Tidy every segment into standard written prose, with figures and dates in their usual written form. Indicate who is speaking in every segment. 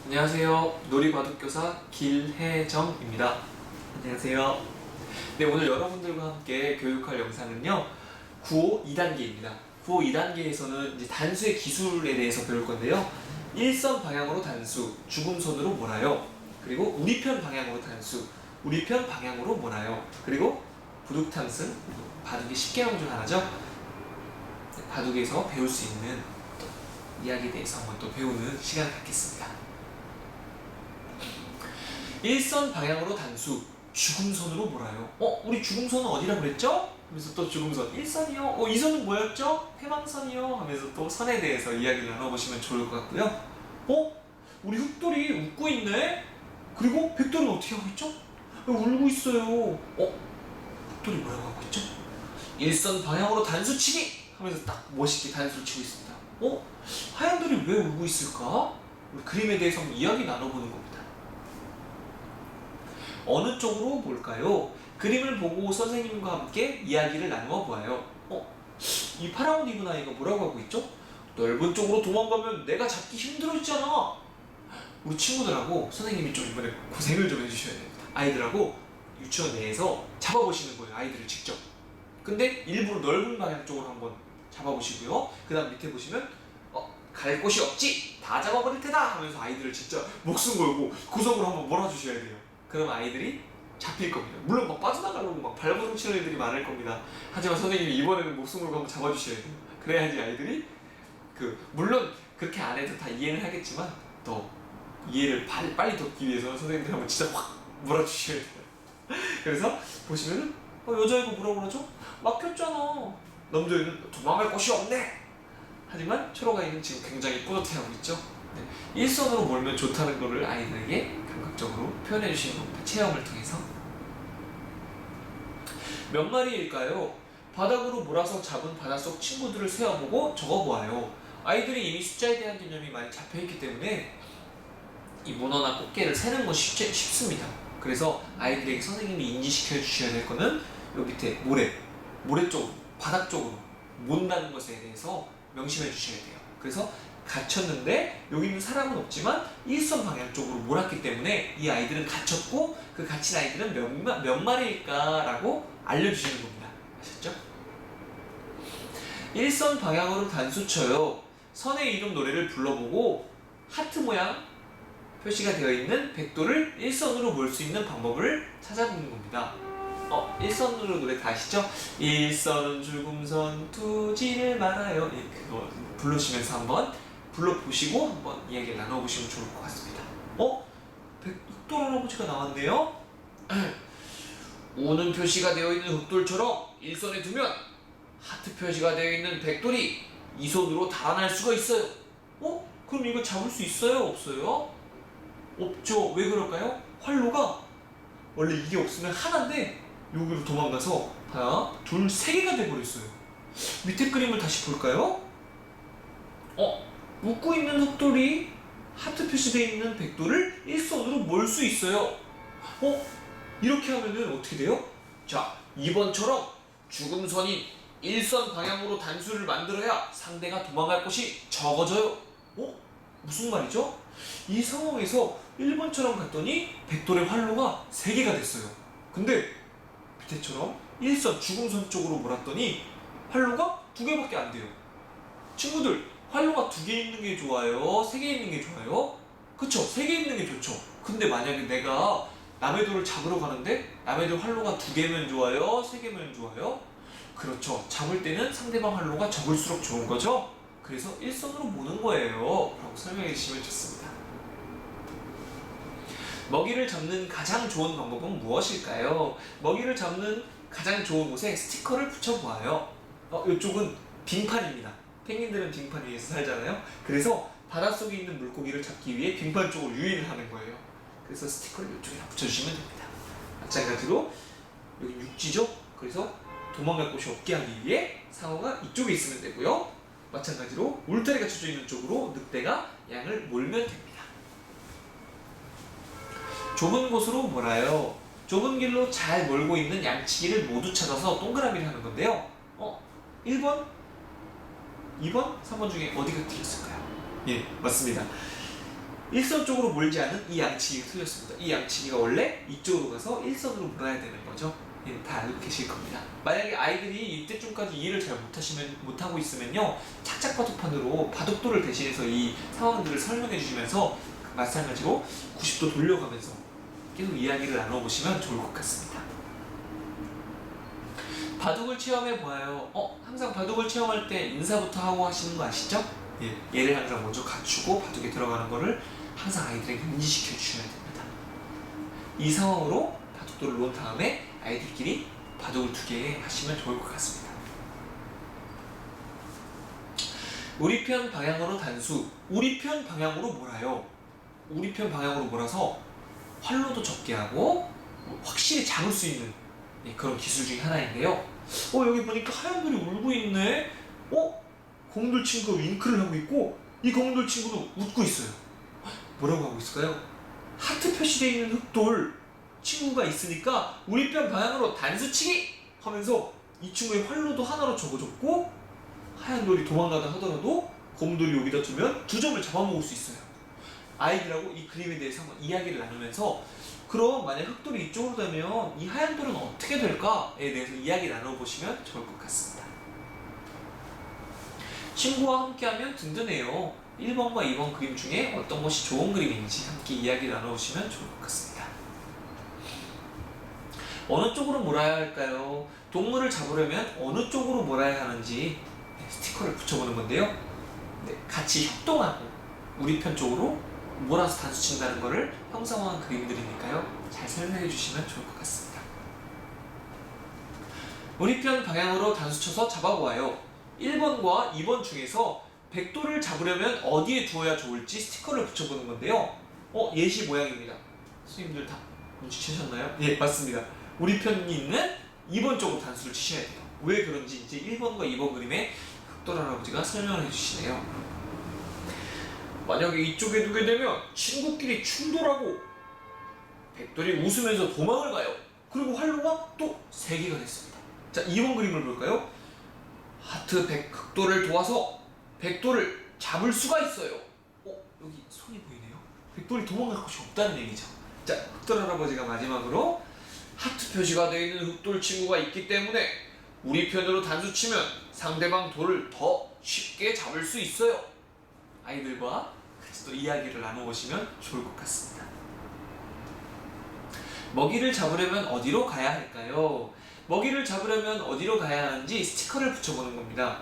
Speaker 1: 안녕하세요. 놀이바둑교사 길혜정입니다.
Speaker 2: 안녕하세요.
Speaker 1: 네, 오늘 여러분들과 함께 교육할 영상은요, 9호 2단계입니다. 9호 2단계에서는 이제 단수의 기술에 대해서 배울 건데요. 일선 방향으로 단수, 죽음선으로 몰아요. 그리고 우리편 방향으로 단수, 우리편 방향으로 몰아요. 그리고 부둑탕승, 바둑의 10개명 중 하나죠. 네, 바둑에서 배울 수 있는 이야기에 대해서 한번 또 배우는 시간을 갖겠습니다. 일선 방향으로 단수, 죽음선으로 몰아요. 우리 죽음선은 어디라 그랬죠? 하면서 또 죽음선, 일선이요? 이 선은 뭐였죠? 패망선이요? 하면서 또 선에 대해서 이야기를 나눠보시면 좋을 것 같고요. 우리 흑돌이 웃고 있네? 그리고 백돌은 어떻게 하고 있죠? 울고 있어요. 흑돌이 뭐라고 하고 있죠? 일선 방향으로 단수치기! 하면서 딱 멋있게 단수를 치고 있습니다. 하얀돌이 왜 울고 있을까? 우리 그림에 대해서 한번 이야기 나눠보는 겁니다. 어느 쪽으로 볼까요? 그림을 보고 선생님과 함께 이야기를 나누어 보아요. 이 파란 옷 입은 아이가 뭐라고 하고 있죠? 넓은 쪽으로 도망가면 내가 잡기 힘들어지잖아. 우리 친구들하고 선생님이 좀 이번에 고생을 좀 해주셔야 됩니다. 아이들하고 유치원 내에서 잡아보시는 거예요. 아이들을 직접. 근데 일부러 넓은 방향 쪽으로 한번 잡아보시고요. 그 다음 밑에 보시면 갈 곳이 없지! 다 잡아버릴 테다! 하면서 아이들을 진짜 목숨 걸고 구석으로 한번 몰아주셔야 돼요. 그럼 아이들이 잡힐 겁니다. 물론 막 빠져나가려고 막 발버둥 치는 애들이 많을 겁니다. 하지만 선생님이 이번에는 목숨 걸고 한번 잡아주셔야 돼요. 그래야지 아이들이 물론 그렇게 안 해도 다 이해는 하겠지만 더 이해를 빨리 돕기 위해서는 선생님들 한번 진짜 확 몰아주셔야 돼요. 그래서 보시면은 여자애가 뭐라고 그러죠? 막혔잖아. 남자애는 도망갈 곳이 없네. 하지만 초록아이는 지금 굉장히 뿌듯해하고 있죠. 네. 일선으로 몰면 좋다는 거를 아이들에게 감각적으로 표현해 주시는 겁니다. 체험을 통해서. 몇 마리일까요? 바닥으로 몰아서 잡은 바닷속 친구들을 세어보고 적어보아요. 아이들이 이미 숫자에 대한 개념이 많이 잡혀있기 때문에 이 문어나 꽃게를 세는 건 쉽습니다. 그래서 아이들에게 선생님이 인지시켜 주셔야 될 거는 요 밑에 모래 쪽으로, 바닥 쪽으로 못나는 것에 대해서 명심해 주셔야 돼요. 그래서 갇혔는데 여기 있는 사람은 없지만 일선 방향 쪽으로 몰았기 때문에 이 아이들은 갇혔고 그 갇힌 아이들은 몇 마리일까? 라고 알려주시는 겁니다. 아셨죠? 일선 방향으로 단수 쳐요. 선의 이름 노래를 불러보고 하트 모양 표시가 되어 있는 백도를 일선으로 몰 수 있는 방법을 찾아보는 겁니다. 일선으로 노래 다 아시죠? 일선은 죽음선 두지를 말아요. 그거 부르시면서 한번 불러보시고 한번 이야기를 나눠보시면 좋을 것 같습니다. 흑돌 할아버지가 나왔네요? 우는 표시가 되어 있는 흑돌처럼 일선에 두면 하트 표시가 되어 있는 백돌이 이 손으로 달아날 수가 있어요. 그럼 이거 잡을 수 있어요? 없어요? 없죠. 왜 그럴까요? 활로가 원래 이게 없으면 하나인데 여기로 도망가서 하나, 둘, 세 개가 돼버렸어요. 밑에 그림을 다시 볼까요? 웃고 있는 흑돌이 하트 표시되어 있는 백돌을 일선으로 몰 수 있어요. 이렇게 하면은 어떻게 돼요? 자, 2번처럼 죽음선인 일선 방향으로 단수를 만들어야 상대가 도망갈 곳이 적어져요. 무슨 말이죠? 이 상황에서 1번처럼 갔더니 백돌의 활로가 3개가 됐어요. 근데 밑에처럼 일선 죽음선 쪽으로 몰았더니 활로가 2개밖에 안 돼요. 친구들, 활로가 2개 있는 게 좋아요? 3개 있는 게 좋아요? 그쵸? 3개 있는 게 좋죠. 근데 만약에 내가 남의 돌을 잡으러 가는데 남의 돌 활로가 2개면 좋아요? 3개면 좋아요? 그렇죠. 잡을 때는 상대방 활로가 적을수록 좋은 거죠? 그래서 일선으로 모는 거예요. 라고 설명해 주시면 좋습니다. 먹이를 잡는 가장 좋은 방법은 무엇일까요? 먹이를 잡는 가장 좋은 곳에 스티커를 붙여보아요. 이쪽은 빙판입니다. 펭귄들은 빙판 위에서 살잖아요. 그래서 바닷속에 있는 물고기를 잡기 위해 빙판 쪽으로 유인을 하는 거예요. 그래서 스티커를 이쪽에다 붙여주시면 됩니다. 마찬가지로 여기 육지죠? 그래서 도망갈 곳이 없게 하기 위해 상어가 이쪽에 있으면 되고요. 마찬가지로 울타리가 쳐져 있는 쪽으로 늑대가 양을 몰면 됩니다. 좁은 곳으로 몰아요. 좁은 길로 잘 몰고 있는 양치기를 모두 찾아서 동그라미를 하는 건데요. 1번, 2번, 3번 중에 어디가 틀렸을까요? 예, 맞습니다. 일선 쪽으로 몰지 않은 이 양치기가 틀렸습니다. 이 양치기가 원래 이쪽으로 가서 일선으로 몰아야 되는 거죠. 예, 다 알고 계실 겁니다. 만약에 아이들이 이때쯤까지 이해를 잘 못하고 있으면요, 착착 바둑판으로 바둑돌을 대신해서 이 상황들을 설명해 주시면서 마찬가지로 90도 돌려가면서 계속 이야기를 나눠보시면 좋을 것 같습니다. 바둑을 체험해 보아요. 항상 바둑을 체험할 때 인사부터 하고 하시는 거 아시죠? 예, 얘를 항상 먼저 갖추고 바둑에 들어가는 거를 항상 아이들에게 인지시켜 주셔야 됩니다. 이 상황으로 바둑돌을 놓은 다음에 아이들끼리 바둑을 2개 하시면 좋을 것 같습니다. 우리 편 방향으로 단수. 우리 편 방향으로 몰아요. 우리 편 방향으로 몰아서 활로도 적게 하고 확실히 잡을 수 있는 그런 기술 중에 하나인데요. 여기 보니까 하얀 돌이 울고 있네. 공돌 친구가 윙크를 하고 있고 이 공돌 친구도 웃고 있어요. 뭐라고 하고 있을까요? 하트 표시되어 있는 흑돌 친구가 있으니까 우리 편 방향으로 단수치기 하면서 이 친구의 활로도 하나로 적어줬고 하얀 돌이 도망가다 하더라도 검돌이 여기다 두면 2점을 잡아먹을 수 있어요. 아이들하고 이 그림에 대해서 한번 이야기를 나누면서 그럼 만약 흑돌이 이쪽으로 되면 이 하얀 돌은 어떻게 될까에 대해서 이야기 나눠보시면 좋을 것 같습니다. 친구와 함께하면 든든해요. 1번과 2번 그림 중에 어떤 것이 좋은 그림인지 함께 이야기 나눠보시면 좋을 것 같습니다. 어느 쪽으로 몰아야 할까요? 동물을 잡으려면 어느 쪽으로 몰아야 하는지 스티커를 붙여보는 건데요. 같이 협동하고 우리 편 쪽으로 몰아서 단수 친다는 것을 형상화한 그림들이니까요. 잘 설명해 주시면 좋을 것 같습니다. 우리 편 방향으로 단수 쳐서 잡아보아요. 1번과 2번 중에서 백돌을 잡으려면 어디에 두어야 좋을지 스티커를 붙여보는 건데요. 예시 모양입니다. 선생님들 다 눈치채셨나요? 예, 맞습니다. 우리 편이 있는 2번 쪽으로 단수를 치셔야 돼요. 왜 그런지 이제 1번과 2번 그림에 흑돌 할아버지가 설명을 해주시네요. 만약에 이쪽에 두게 되면 친구끼리 충돌하고 백돌이 웃으면서 도망을 가요. 그리고 활로가 또 3개가 됐습니다. 자, 2번 그림을 볼까요? 하트 흑돌을 도와서 백돌을 잡을 수가 있어요. 여기 손이 보이네요. 백돌이 도망갈 곳이 없다는 얘기죠. 자, 흑돌 할아버지가 마지막으로 하트 표시가 되어 있는 흑돌 친구가 있기 때문에 우리 편으로 단수 치면 상대방 돌을 더 쉽게 잡을 수 있어요. 아이들과 같이 또 이야기를 나눠보시면 좋을 것 같습니다. 먹이를 잡으려면 어디로 가야 할까요? 먹이를 잡으려면 어디로 가야 하는지 스티커를 붙여보는 겁니다.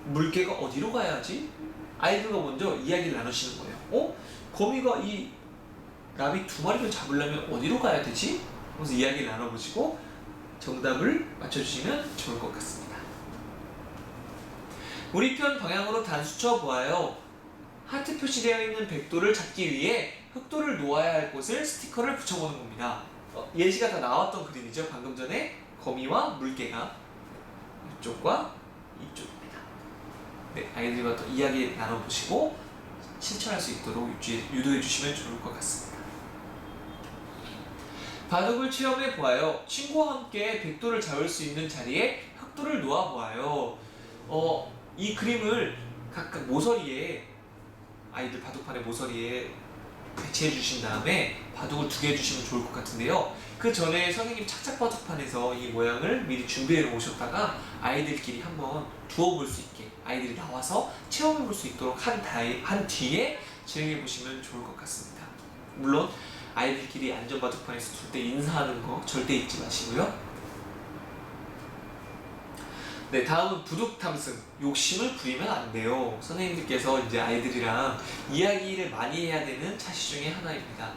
Speaker 1: 물개가 어디로 가야 하지? 아이들과 먼저 이야기를 나누시는 거예요. 거미가 이 라비 2마리를 잡으려면 어디로 가야 되지? 그래서 이야기를 나눠보시고 정답을 맞춰주시면 좋을 것 같습니다. 우리 편 방향으로 단수 쳐보아요. 하트 표시되어 있는 백돌을 잡기 위해 흑돌을 놓아야 할 곳을 스티커를 붙여보는 겁니다. 예시가 다 나왔던 그림이죠. 방금 전에 거미와 물개가 이쪽과 이쪽입니다. 네, 아이들과 또 이야기 나눠보시고 실천할 수 있도록 유도해 주시면 좋을 것 같습니다. 바둑을 체험해 보아요. 친구와 함께 백돌을 잡을 수 있는 자리에 흑돌을 놓아 보아요. 이 그림을 각각 모서리에 아이들 바둑판의 모서리에 배치해 주신 다음에 바둑을 2개 해주시면 좋을 것 같은데요. 그 전에 선생님 착착바둑판에서 이 모양을 미리 준비해 놓으셨다가 아이들끼리 한번 두어볼 수 있게 아이들이 나와서 체험해 볼 수 있도록 한 뒤에 진행해 보시면 좋을 것 같습니다. 물론 아이들끼리 안전바둑판에서 둘 때 인사하는 거 절대 잊지 마시고요. 네, 다음은 부둑 탐승. 욕심을 부리면 안 돼요. 선생님들께서 이제 아이들이랑 이야기를 많이 해야 되는 차시 중에 하나입니다.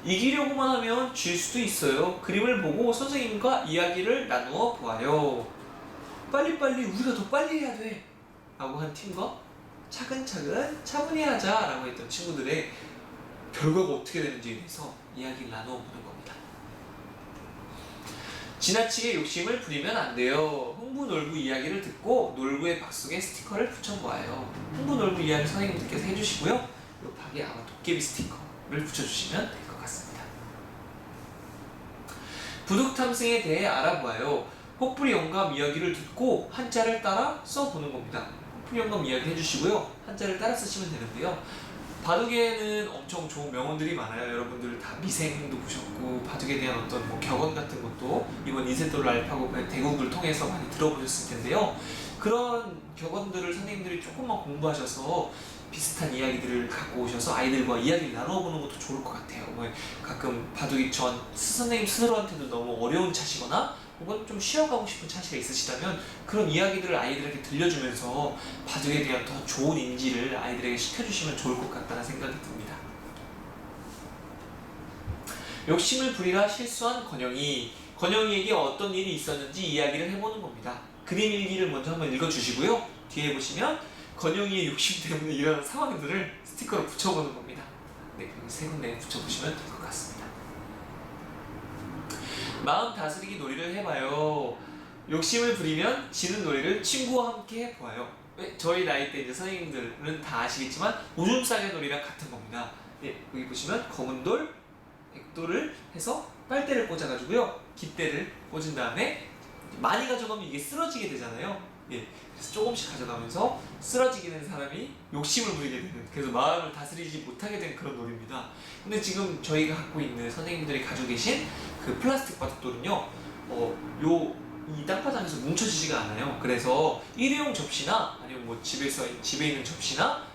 Speaker 1: 이기려고만 하면 질 수도 있어요. 그림을 보고 선생님과 이야기를 나누어 보아요. 빨리빨리 우리가 더 빨리 해야 돼 라고 한 팀과 차근차근 차분히 하자 라고 했던 친구들의 결과가 어떻게 되는지에 대해서 이야기를 나누어 보는 겁니다. 지나치게 욕심을 부리면 안 돼요. 흥부놀부 이야기를 듣고 놀부의 박 속에 스티커를 붙여보아요. 흥부놀부 이야기 선생님들께서 해주시고요. 이 박에 아마 도깨비 스티커를 붙여주시면 될 것 같습니다. 부둑탐승에 대해 알아보아요. 혹부리 영감 이야기를 듣고 한자를 따라 써보는 겁니다. 풍경감 이야기 해주시고요. 한자를 따라 쓰시면 되는데요. 바둑에는 엄청 좋은 명언들이 많아요. 여러분들 다 미생도 보셨고 바둑에 대한 어떤 뭐 격언 같은 것도 이번 이세돌 알파고 대국을 통해서 많이 들어보셨을 텐데요. 그런 격언들을 선생님들이 조금만 공부하셔서 비슷한 이야기들을 갖고 오셔서 아이들과 이야기를 나눠보는 것도 좋을 것 같아요. 뭐 가끔 바둑이 선생님 스스로한테도 너무 어려운 차시거나 혹은 좀 쉬어가고 싶은 차시가 있으시다면 그런 이야기들을 아이들에게 들려주면서 바둑에 대한 더 좋은 인지를 아이들에게 시켜주시면 좋을 것 같다는 생각이 듭니다. 욕심을 부리다 실수한 건영이에게 어떤 일이 있었는지 이야기를 해보는 겁니다. 그림 일기를 먼저 한번 읽어주시고요. 뒤에 보시면 건영이의 욕심 때문에 일어나는 상황들을 스티커로 붙여보는 겁니다. 네, 그럼 세 군데 붙여보시면 될 것 같습니다. 마음 다스리기 놀이를 해봐요. 욕심을 부리면 지는 놀이를 친구와 함께 해보아요. 저희 나이 때 이제 선생님들은 다 아시겠지만 오줌 싸개 놀이랑 같은 겁니다. 예, 여기 보시면 검은 돌, 백돌을 해서 빨대를 꽂아가지고요. 깃대를 꽂은 다음에 많이 가져가면 이게 쓰러지게 되잖아요. 예, 그래서 조금씩 가져가면서 쓰러지게 된 사람이 욕심을 부리게 되는, 그래서 마음을 다스리지 못하게 된 그런 놀이입니다. 근데 지금 저희가 갖고 있는 선생님들이 가지고 계신 그 플라스틱 바둑돌은요, 이 땅바닥에서 뭉쳐지지가 않아요. 그래서 일회용 접시나 아니면 뭐 집에 있는 접시나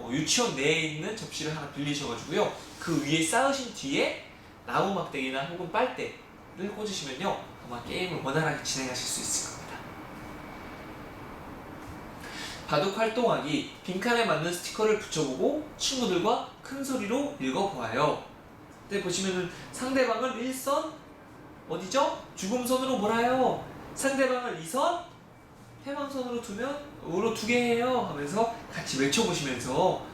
Speaker 1: 유치원 내에 있는 접시를 하나 빌리셔가지고요, 그 위에 쌓으신 뒤에 나무 막대기나 혹은 빨대를 꽂으시면요, 아마 게임을 원활하게 진행하실 수 있을 겁니다. 바둑 활동하기, 빈칸에 맞는 스티커를 붙여보고 친구들과 큰 소리로 읽어보아요. 네, 보시면은 상대방을 1선 어디죠? 죽음선으로 몰아요. 상대방을 2선 해방선으로 두면 우로 2개 해요 하면서 같이 외쳐보시면서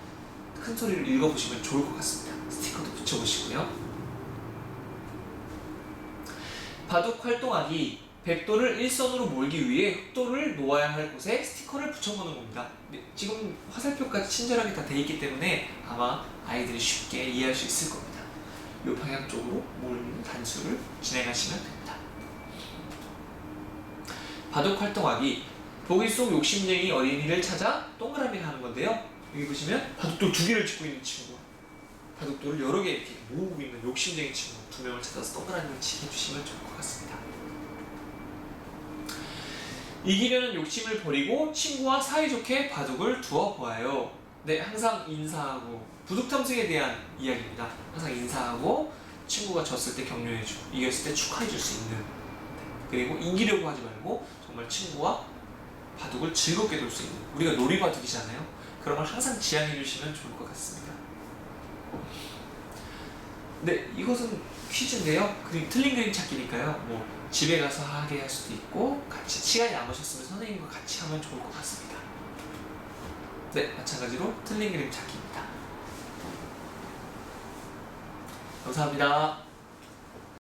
Speaker 1: 큰 소리를 읽어보시면 좋을 것 같습니다. 스티커도 붙여보시고요. 바둑 활동하기, 백돌을 1선으로 몰기 위해 흑돌을 놓아야 할 곳에 스티커를 붙여보는 겁니다. 네, 지금 화살표까지 친절하게 다 돼 있기 때문에 아마 아이들이 쉽게 이해할 수 있을 겁니다. 이 방향 쪽으로 모으는 단수를 진행하시면 됩니다. 바둑 활동하기, 보기 속 욕심쟁이 어린이를 찾아 동그라미를 하는 건데요. 여기 보시면 바둑돌 2개를 짚고 있는 친구, 바둑돌을 여러 개 이렇게 모으고 있는 욕심쟁이 친구 2명을 찾아서 동그라미를 치게 해주시면 좋을 것 같습니다. 이기려는 욕심을 버리고 친구와 사이좋게 바둑을 두어 보아요. 네, 항상 인사하고, 부둑 탐승에 대한 이야기입니다. 항상 인사하고 친구가 졌을 때 격려해주고 이겼을 때 축하해줄 수 있는, 그리고 이기려고 하지 말고 정말 친구와 바둑을 즐겁게 돌 수 있는, 우리가 놀이바둑이잖아요. 그런 걸 항상 지향해주시면 좋을 것 같습니다. 네, 이것은 퀴즈인데요. 틀린 그림 찾기니까요. 뭐 집에 가서 하게 할 수도 있고 같이 시간이 남으셨으면 선생님과 같이 하면 좋을 것 같습니다. 네, 마찬가지로 틀린 그림 찾기입니다. 감사합니다.